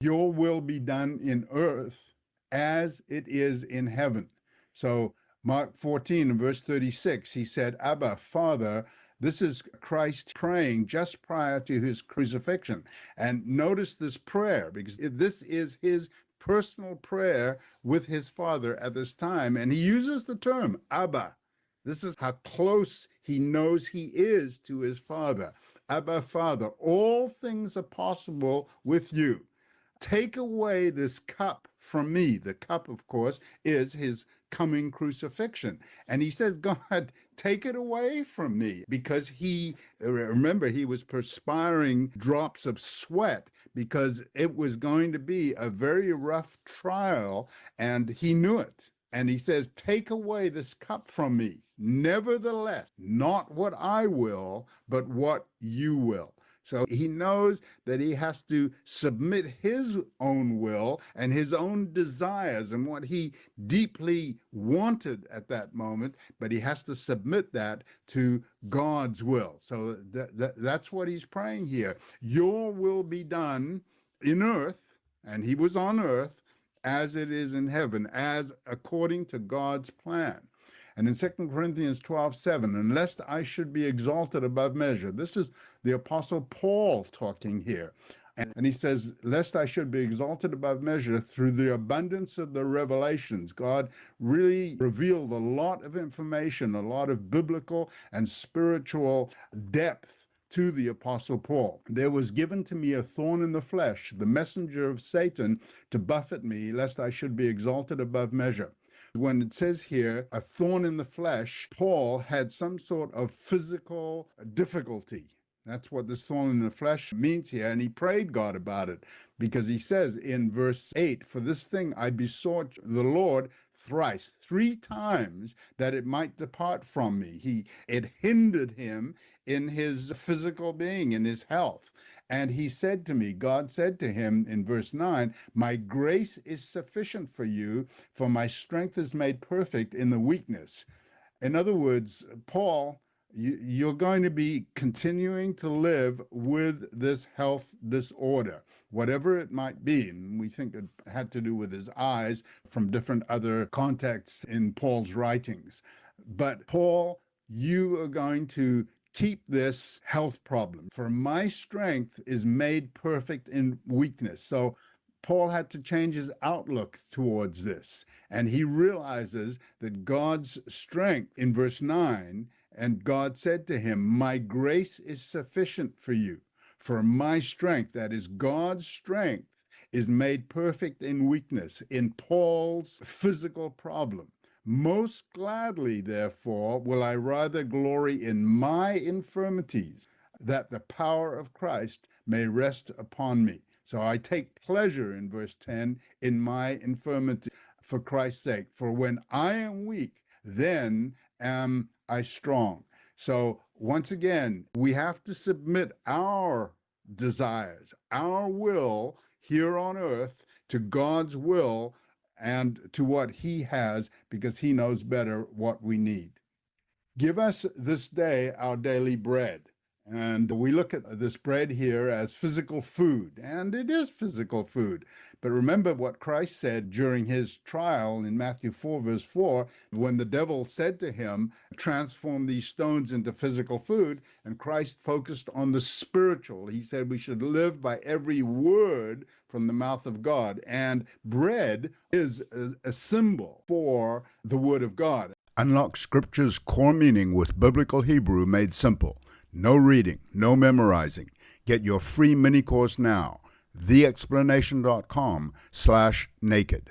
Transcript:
Your will be done in earth as it is in heaven. So Mark 14 and verse 36, he said, Abba, Father. This is Christ praying just prior to his crucifixion. And notice this prayer, because this is his personal prayer with his Father at this time. And he uses the term Abba. This is how close he knows he is to his Father. Abba, Father, all things are possible with you. Take away this cup from me. The cup, of course, is his coming crucifixion. And he says, God, take it away from me, because remember, he was perspiring drops of sweat because it was going to be a very rough trial, and he knew it. And he says, take away this cup from me. Nevertheless, not what I will, but what you will. So he knows that he has to submit his own will and his own desires and what he deeply wanted at that moment, but he has to submit that to God's will. So that's what he's praying here. Your will be done in earth, and he was on earth, as it is in heaven, as according to God's plan. And in 2 Corinthians 12:7, and lest I should be exalted above measure. This is the Apostle Paul talking here. And he says, lest I should be exalted above measure through the abundance of the revelations. God really revealed a lot of information, a lot of biblical and spiritual depth to the Apostle Paul. There was given to me a thorn in the flesh, the messenger of Satan, to buffet me, lest I should be exalted above measure. When it says here, a thorn in the flesh, Paul had some sort of physical difficulty. That's what this thorn in the flesh means here. And he prayed God about it, because he says in verse 8, for this thing I besought the Lord thrice, 3 times, that it might depart from me. It hindered him in his physical being, in his health. And he said to me, God said to him in verse 9, my grace is sufficient for you, for my strength is made perfect in the weakness. In other words, Paul, you're going to be continuing to live with this health disorder, whatever it might be. And we think it had to do with his eyes from different other contexts in Paul's writings. But Paul, you are going to keep this health problem. For my strength is made perfect in weakness. So Paul had to change his outlook towards this. And he realizes that God's strength in verse 9, and God said to him, my grace is sufficient for you. For my strength, that is God's strength, is made perfect in weakness, in Paul's physical problem. Most gladly, therefore, will I rather glory in my infirmities, that the power of Christ may rest upon me. So I take pleasure, in verse 10, in my infirmity for Christ's sake. For when I am weak, then am I strong. So once again, we have to submit our desires, our will here on earth, to God's will and to what he has, because he knows better what we need. Give us this day our daily bread. And we look at this bread here as physical food, and it is physical food. But remember what Christ said during his trial in Matthew 4, verse 4, when the devil said to him, transform these stones into physical food, and Christ focused on the spiritual. He said we should live by every word from the mouth of God, and bread is a symbol for the word of God. Unlock Scripture's core meaning with Biblical Hebrew made simple. No reading, no memorizing. Get your free mini course now. theexplanation.com/naked.